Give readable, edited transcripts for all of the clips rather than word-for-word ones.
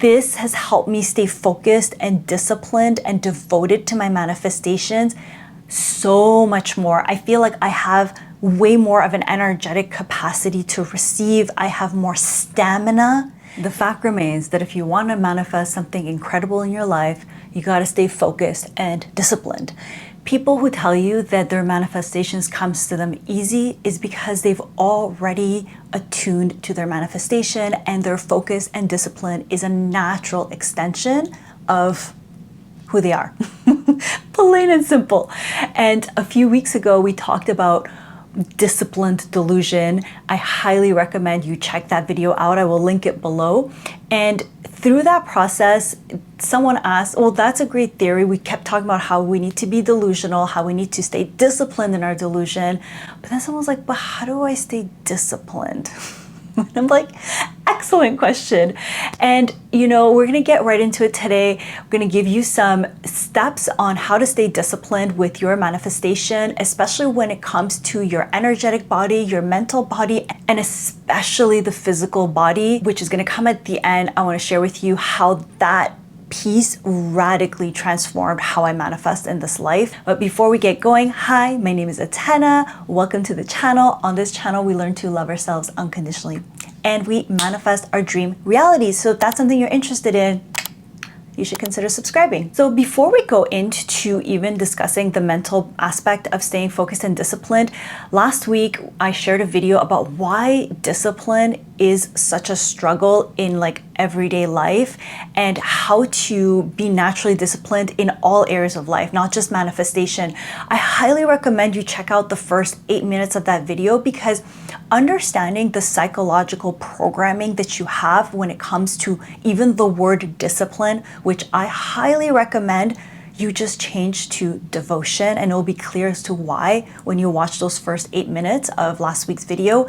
this has helped me stay focused and disciplined and devoted to my manifestations so much more. I feel like I have way more of an energetic capacity to receive. I have more stamina. The fact remains that if you want to manifest something incredible in your life, you got to stay focused and disciplined. People who tell you that their manifestations comes to them easy is because they've already attuned to their manifestation, and their focus and discipline is a natural extension of who they are. Plain and simple. And a few weeks ago, we talked about disciplined delusion. I highly recommend you check that video out. I will link it below. And through that process, someone asked, well, that's a great theory. We kept talking about how we need to be delusional, how we need to stay disciplined in our delusion. But then someone was like, but how do I stay disciplined? And I'm like, excellent question. And we're going to get right into it today. We're going to give you some steps on how to stay disciplined with your manifestation, especially when it comes to your energetic body, your mental body, and especially the physical body, which is going to come at the end. I want to share with you how that piece radically transformed how I manifest in this life. But before we get going, hi, my name is Atena. Welcome to the channel. On this channel, we learn to love ourselves unconditionally and we manifest our dream realities. So if that's something you're interested in, you should consider subscribing. So before we go into even discussing the mental aspect of staying focused and disciplined, last week I shared a video about why discipline is such a struggle in everyday life, and how to be naturally disciplined in all areas of life, not just manifestation. I highly recommend you check out the first 8 minutes of that video, because understanding the psychological programming that you have when it comes to even the word discipline, which I highly recommend you just change to devotion, and it'll be clear as to why when you watch those first 8 minutes of last week's video.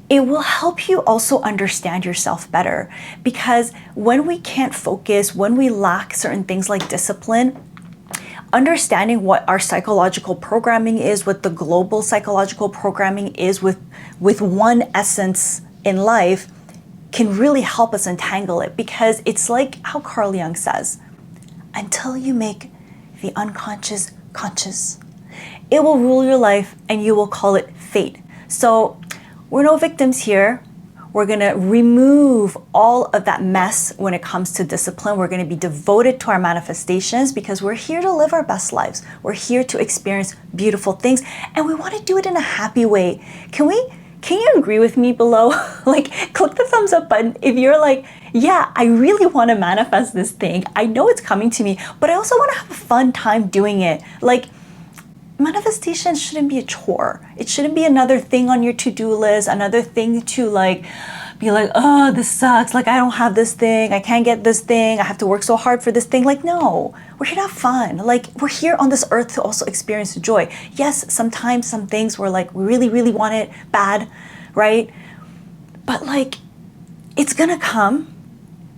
It will help you also understand yourself better, because when we can't focus, when we lack certain things like discipline, understanding what our psychological programming is, what the global psychological programming is with one essence in life, can really help us untangle it. Because it's like how Carl Jung says, until you make the unconscious conscious, it will rule your life and you will call it fate. So we're no victims here. We're going to remove all of that mess when it comes to discipline. We're going to be devoted to our manifestations, because we're here to live our best lives. We're here to experience beautiful things, and we want to do it in a happy way. Can you agree with me below? Click the thumbs up button if you're like, yeah, I really want to manifest this thing. I know it's coming to me, but I also want to have a fun time doing it. Manifestation shouldn't be a chore. It shouldn't be another thing on your to-do list, another thing to be like, oh, this sucks. I don't have this thing. I can't get this thing. I have to work so hard for this thing. No, we're here to have fun. We're here on this earth to also experience joy. Yes, sometimes some things we're we really, really want it bad, right? But it's gonna come.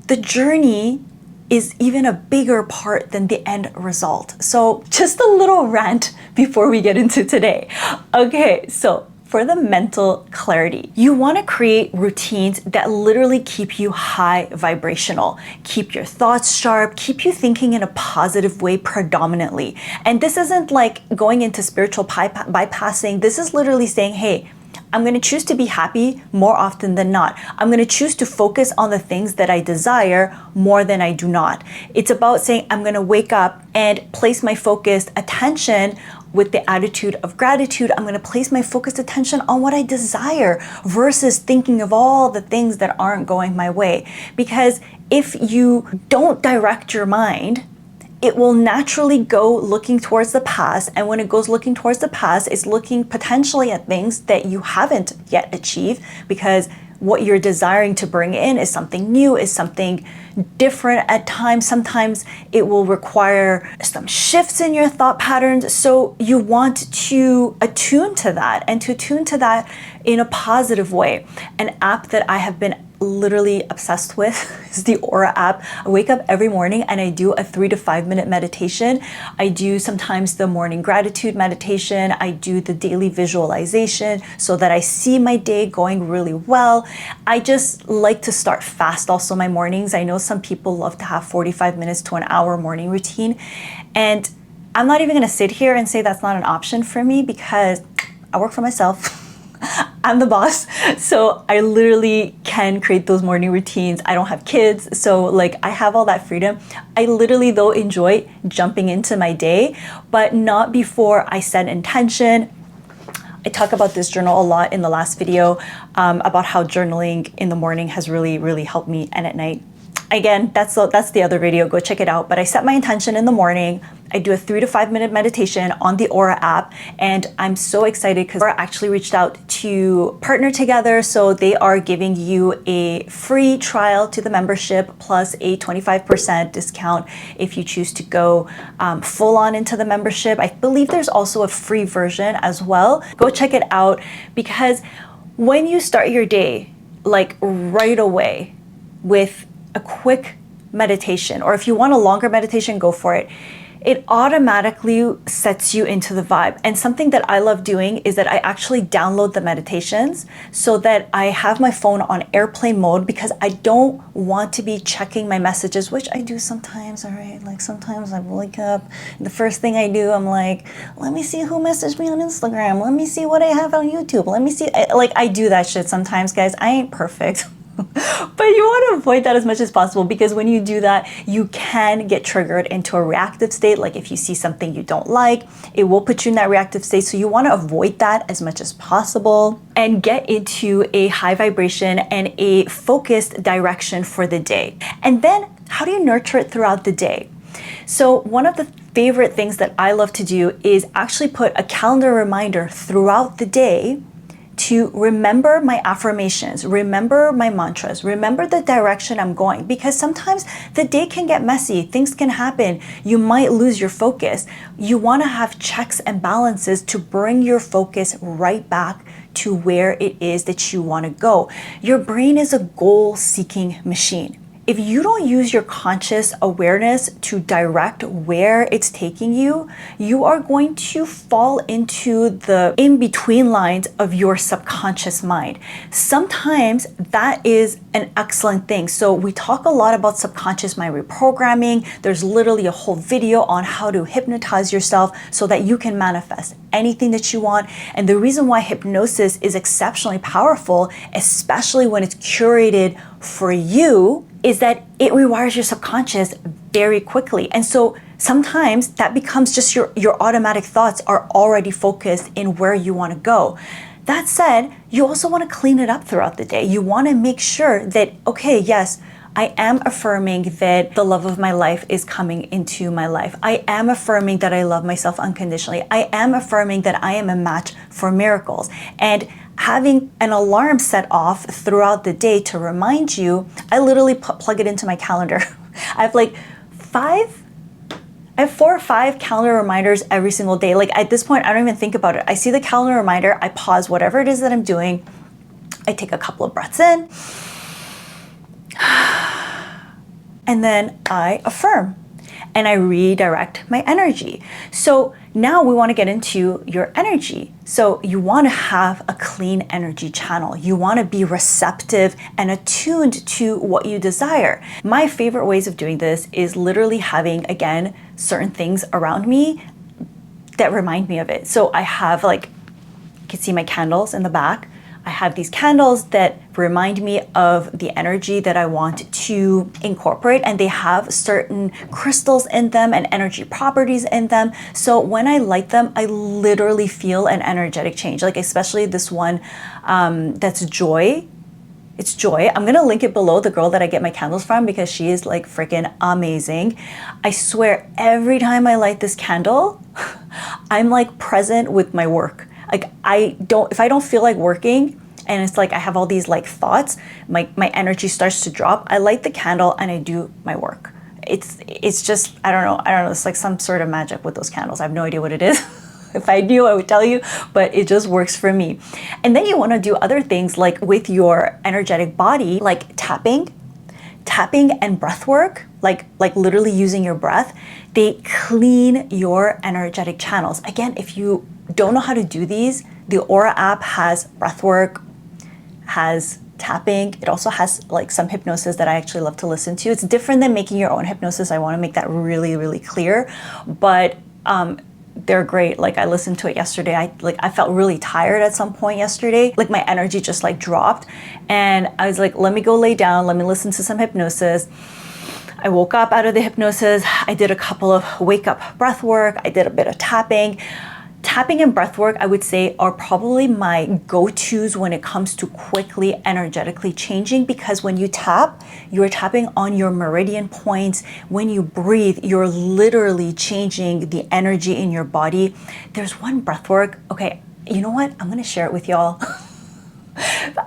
The journey is even a bigger part than the end result. So just a little rant before we get into today. Okay, so for the mental clarity, you want to create routines that literally keep you high vibrational, keep your thoughts sharp, keep you thinking in a positive way predominantly. And this isn't going into spiritual bypassing. This is literally saying, hey, I'm going to choose to be happy more often than not. I'm going to choose to focus on the things that I desire more than I do not. It's about saying I'm going to wake up and place my focused attention with the attitude of gratitude. I'm going to place my focused attention on what I desire versus thinking of all the things that aren't going my way. Because if you don't direct your mind, it will naturally go looking towards the past. And when it goes looking towards the past, it's looking potentially at things that you haven't yet achieved, because what you're desiring to bring in is something new, is something different at times. Sometimes it will require some shifts in your thought patterns. So you want to attune to that, and to attune to that in a positive way. An app that I have been literally obsessed with is the Aura app. I wake up every morning and I do a 3 to 5 minute meditation. I do sometimes the morning gratitude meditation. I do the daily visualization so that I see my day going really well. I just like to start fast also my mornings. I know some people love to have 45 minutes to an hour morning routine. And I'm not even gonna sit here and say that's not an option for me because I work for myself. I'm the boss, so I literally can create those morning routines. I don't have kids, so like I have all that freedom. I literally though enjoy jumping into my day, but not before I set intention. I talk about this journal a lot in the last video about how journaling in the morning has really helped me, and at night. Again, that's the other video, go check it out. But I set my intention in the morning. I do a 3 to 5 minute meditation on the Aura app, and I'm so excited because Aura actually reached out to partner together. So they are giving you a free trial to the membership plus a 25% discount if you choose to go full on into the membership. I believe there's also a free version as well. Go check it out, because when you start your day like right away with a quick meditation, or if you want a longer meditation, go for it. It automatically sets you into the vibe. And something that I love doing is that I actually download the meditations so that I have my phone on airplane mode, because I don't want to be checking my messages, which I do sometimes, all right? Like sometimes I wake up, the first thing I do, I'm like, let me see who messaged me on Instagram. Let me see what I have on YouTube. Let me see, like I do that shit sometimes, guys. I ain't perfect. But you want to avoid that as much as possible, because when you do that, you can get triggered into a reactive state. Like if you see something you don't like, it will put you in that reactive state. So you want to avoid that as much as possible and get into a high vibration and a focused direction for the day. And then how do you nurture it throughout the day? So one of the favorite things that I love to do is actually put a calendar reminder throughout the day to remember my affirmations, remember my mantras, remember the direction I'm going, because sometimes the day can get messy, things can happen, you might lose your focus. You want to have checks and balances to bring your focus right back to where it is that you want to go. Your brain is a goal-seeking machine. If you don't use your conscious awareness to direct where it's taking you, you are going to fall into the in-between lines of your subconscious mind. Sometimes that is an excellent thing. So we talk a lot about subconscious mind reprogramming. There's literally a whole video on how to hypnotize yourself so that you can manifest anything that you want. And the reason why hypnosis is exceptionally powerful, especially when it's curated for you, is that it rewires your subconscious very quickly. And so sometimes that becomes just your automatic thoughts are already focused in where you want to go. That said, you also want to clean it up throughout the day. You want to make sure that, okay, yes, I am affirming that the love of my life is coming into my life. I am affirming that I love myself unconditionally. I am affirming that I am a match for miracles. And having an alarm set off throughout the day to remind you, I literally plug it into my calendar. I have like 4 or 5 calendar reminders every single day. Like at this point, I don't even think about it. I see the calendar reminder, I pause whatever it is that I'm doing. I take a couple of breaths in, and then I affirm and I redirect my energy. So now we want to get into your energy. So you want to have a clean energy channel. You want to be receptive and attuned to what you desire. My favorite ways of doing this is literally having, again, certain things around me that remind me of it. So I have, like, you can see my candles in the back. I have these candles that remind me of the energy that I want to incorporate, and they have certain crystals in them and energy properties in them. So when I light them, I literally feel an energetic change, like especially this one that's joy. It's joy. I'm gonna link it below, the girl that I get my candles from, because she is like freaking amazing. I swear every time I light this candle, I'm like present with my work. Like if I don't feel like working and it's like I have all these like thoughts, my energy starts to drop. I light the candle and I do my work. It's just, I don't know, it's like some sort of magic with those candles. I have no idea what it is. If I knew, I would tell you, but it just works for me. And then you want to do other things like with your energetic body, like tapping and breath work, like literally using your breath. They clean your energetic channels. Again, if you don't know how to do these, the Aura app has breath work, has tapping. It also has like some hypnosis that I actually love to listen to. It's different than making your own hypnosis. I want to make that really, really clear. But they're great. Like I listened to it yesterday. I felt really tired at some point yesterday. Like my energy just like dropped. And I was like, let me go lay down. Let me listen to some hypnosis. I woke up out of the hypnosis. I did a couple of wake up breath work. I did a bit of tapping. Tapping and breath work, I would say, are probably my go-tos when it comes to quickly energetically changing, because when you tap, you're tapping on your meridian points. When you breathe, you're literally changing the energy in your body. There's one breath work. Okay, you know what? I'm going to share it with y'all.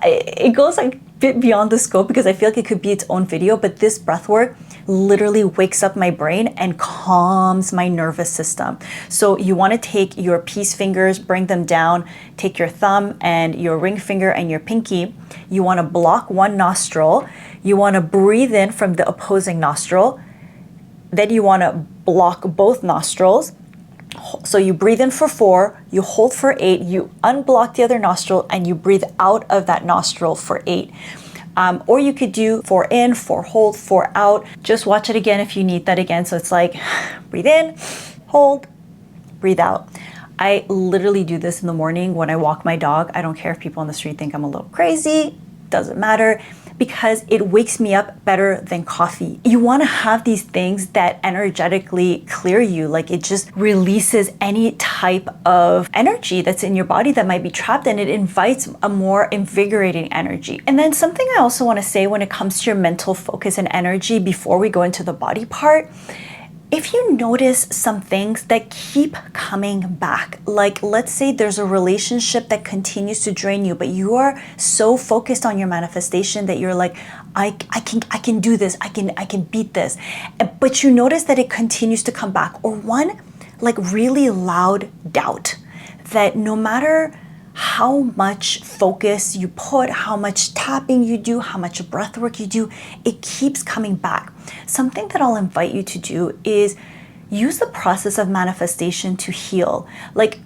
It goes like a bit beyond the scope because I feel like it could be its own video, but this breath work literally wakes up my brain and calms my nervous system. So you want to take your peace fingers, bring them down, take your thumb and your ring finger and your pinky. You want to block one nostril. You want to breathe in from the opposing nostril. Then you want to block both nostrils. So you breathe in for 4, you hold for 8, you unblock the other nostril, and you breathe out of that nostril for 8. Or you could do 4 in, 4 hold, 4 out. Just watch it again if you need that again. So it's like breathe in, hold, breathe out. I literally do this in the morning when I walk my dog. I don't care if people on the street think I'm a little crazy, doesn't matter, because it wakes me up better than coffee. You want to have these things that energetically clear you, like it just releases any type of energy that's in your body that might be trapped, and it invites a more invigorating energy. And then something I also want to say when it comes to your mental focus and energy before we go into the body part, if you notice some things that keep coming back, like let's say there's a relationship that continues to drain you, but you are so focused on your manifestation that you're like, I can do this, I can beat this. But you notice that it continues to come back, or one like really loud doubt that no matter how much focus you put, how much tapping you do, how much breath work you do, it keeps coming back. Something that I'll invite you to do is use the process of manifestation to heal. Like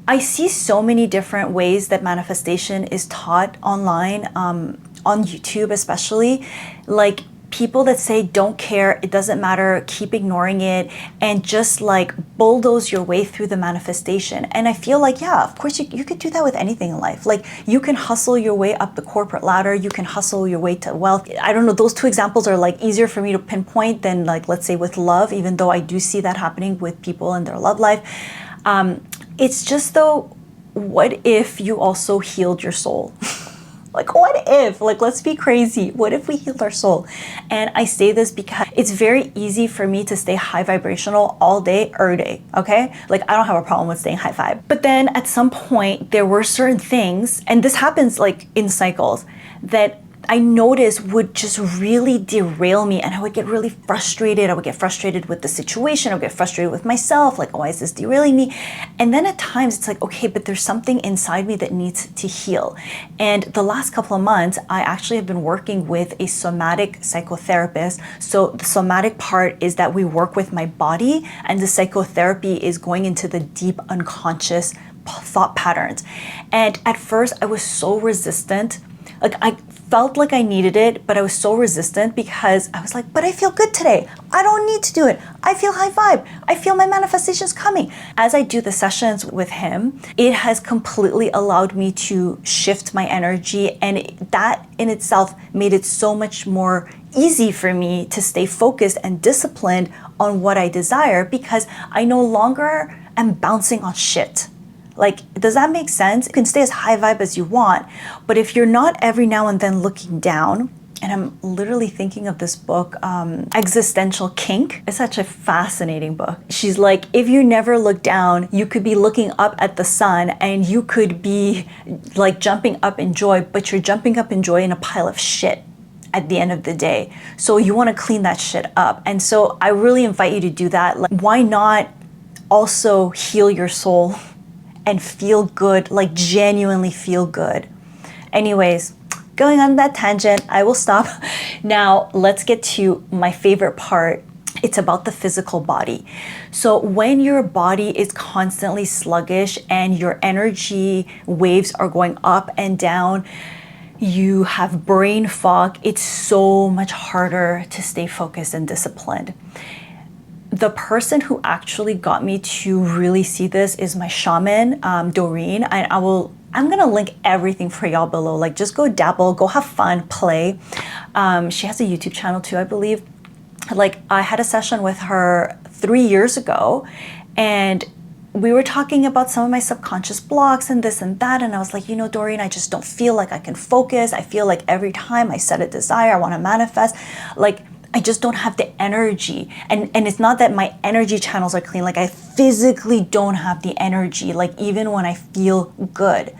I see so many different ways that manifestation is taught online, on YouTube especially, like people that say don't care, it doesn't matter, keep ignoring it, and just like bulldoze your way through the manifestation. And I feel like, yeah, of course you could do that with anything in life. Like you can hustle your way up the corporate ladder, you can hustle your way to wealth. I don't know, those two examples are like easier for me to pinpoint than like, let's say with love, even though I do see that happening with people in their love life. It's just though, what if you also healed your soul? Like, what if? Like, let's be crazy. What if we healed our soul? And I say this because it's very easy for me to stay high vibrational all day, every day, okay? Like, I don't have a problem with staying high vibe. But then at some point, there were certain things, and this happens like in cycles, that I noticed would just really derail me, and I would get really frustrated. I would get frustrated with the situation. I would get frustrated with myself, like, why is this derailing me? And then at times it's like, okay, but there's something inside me that needs to heal. And the last couple of months, I actually have been working with a somatic psychotherapist. So the somatic part is that we work with my body, and the psychotherapy is going into the deep unconscious thought patterns. And at first I was so resistant. Like I felt like I needed it, but I was so resistant because I was like, but I feel good today. I don't need to do it. I feel high vibe. I feel my manifestations coming. As I do the sessions with him, it has completely allowed me to shift my energy, and that in itself made it so much more easy for me to stay focused and disciplined on what I desire, because I no longer am bouncing on shit. Like, does that make sense? You can stay as high vibe as you want, but if you're not every now and then looking down, and I'm literally thinking of this book, Existential Kink. It's such a fascinating book. She's like, if you never look down, you could be looking up at the sun and you could be like jumping up in joy, but you're jumping up in joy in a pile of shit at the end of the day. So you want to clean that shit up. And so I really invite you to do that. Like, why not also heal your soul and feel good, like genuinely feel good. Anyways, going on that tangent, I will stop. Now, let's get to my favorite part. It's about the physical body. So when your body is constantly sluggish and your energy waves are going up and down, you have brain fog, it's so much harder to stay focused and disciplined. The person who actually got me to really see this is my shaman, Doreen. And I'm gonna link everything for y'all below. Like, just go dabble, go have fun, play. She has a YouTube channel too, I believe. Like, I had a session with her 3 years ago, and we were talking about some of my subconscious blocks and this and that. And I was like, you know, Doreen, I just don't feel like I can focus. I feel like every time I set a desire, I want to manifest, like, I just don't have the energy. And it's not that my energy channels are clean. Like, I physically don't have the energy, like, even when I feel good.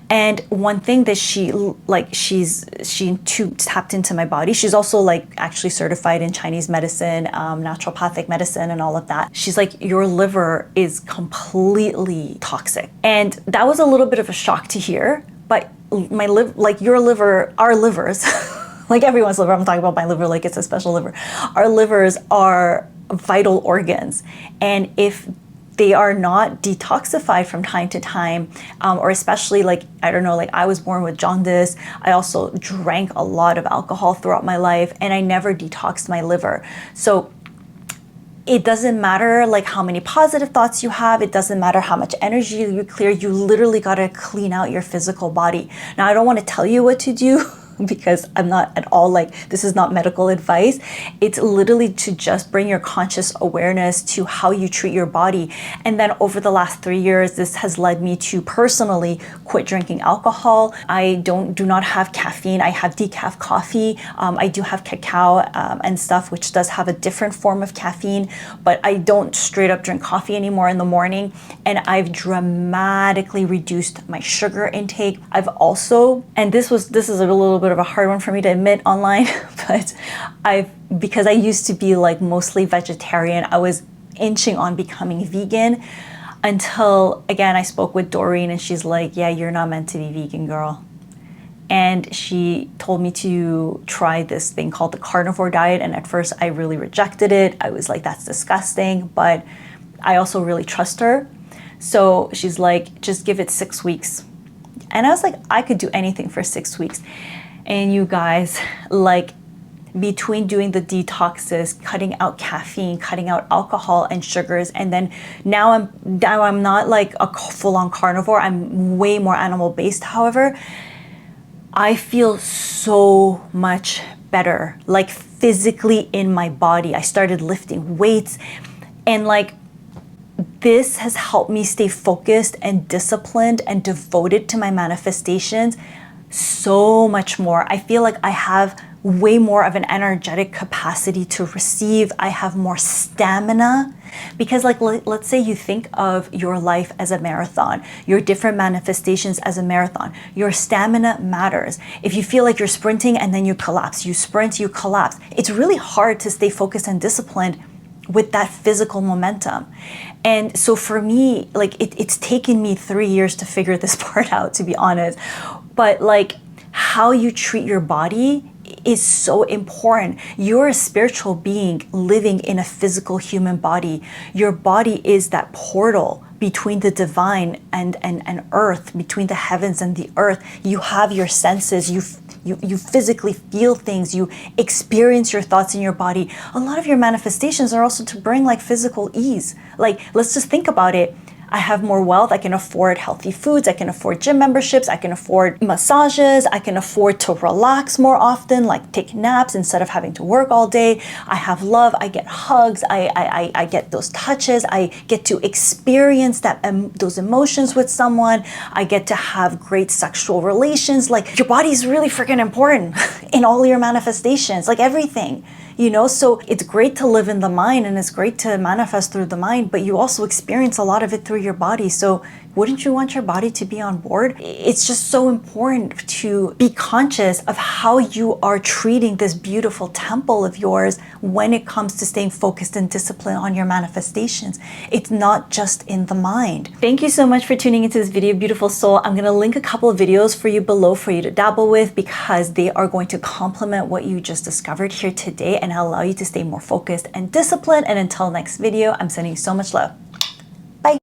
And one thing that she too tapped into my body. She's also like actually certified in Chinese medicine, naturopathic medicine and all of that. She's like, your liver is completely toxic. And that was a little bit of a shock to hear, but your liver, our livers, like everyone's liver, I'm talking about my liver like it's a special liver. Our livers are vital organs. And if they are not detoxified from time to time, or especially like, I don't know, like I was born with jaundice. I also drank a lot of alcohol throughout my life and I never detoxed my liver. So it doesn't matter like how many positive thoughts you have. It doesn't matter how much energy you clear. You literally got to clean out your physical body. Now, I don't want to tell you what to do because I'm not at all like, this is not medical advice. It's literally to just bring your conscious awareness to how you treat your body. And then over the last 3 years, this has led me to personally quit drinking alcohol. I do not have caffeine. I have decaf coffee. I do have cacao and stuff, which does have a different form of caffeine, but I don't straight up drink coffee anymore in the morning. And I've dramatically reduced my sugar intake. I've also, and this is a little bit of a hard one for me to admit online, but because I used to be like mostly vegetarian, I was inching on becoming vegan until, again, I spoke with Doreen and she's like, yeah, you're not meant to be vegan, girl. And she told me to try this thing called the carnivore diet. And at first I really rejected it. I was like, that's disgusting. But I also really trust her. So she's like, just give it 6 weeks. And I was like, I could do anything for 6 weeks. And you guys, like, between doing the detoxes, cutting out caffeine, cutting out alcohol and sugars, and then now I'm not like a full-on carnivore. I'm way more animal-based. However, I feel so much better, like physically in my body. I started lifting weights, and like, this has helped me stay focused and disciplined and devoted to my manifestations so much more. I feel like I have way more of an energetic capacity to receive. I have more stamina because like, let's say you think of your life as a marathon, your different manifestations as a marathon. Your stamina matters. If you feel like you're sprinting and then you collapse, you sprint, you collapse. It's really hard to stay focused and disciplined with that physical momentum. And so for me, like it's taken me 3 years to figure this part out, to be honest. But like, how you treat your body is so important. You're a spiritual being living in a physical human body. Your body is that portal between the divine and earth, between the heavens and the earth. You have your senses, you physically feel things, you experience your thoughts in your body. A lot of your manifestations are also to bring like physical ease. Like, let's just think about it. I have more wealth. I can afford healthy foods. I can afford gym memberships. I can afford massages. I can afford to relax more often, like take naps instead of having to work all day. I have love. I get hugs. I get those touches. I get to experience those emotions with someone. I get to have great sexual relations. Like, your body is really freaking important in all your manifestations, like everything. You know, so it's great to live in the mind and it's great to manifest through the mind, but you also experience a lot of it through your body. So wouldn't you want your body to be on board? It's just so important to be conscious of how you are treating this beautiful temple of yours when it comes to staying focused and disciplined on your manifestations. It's not just in the mind. Thank you so much for tuning into this video, beautiful soul. I'm gonna link a couple of videos for you below for you to dabble with, because they are going to complement what you just discovered here today and allow you to stay more focused and disciplined. And until next video, I'm sending you so much love.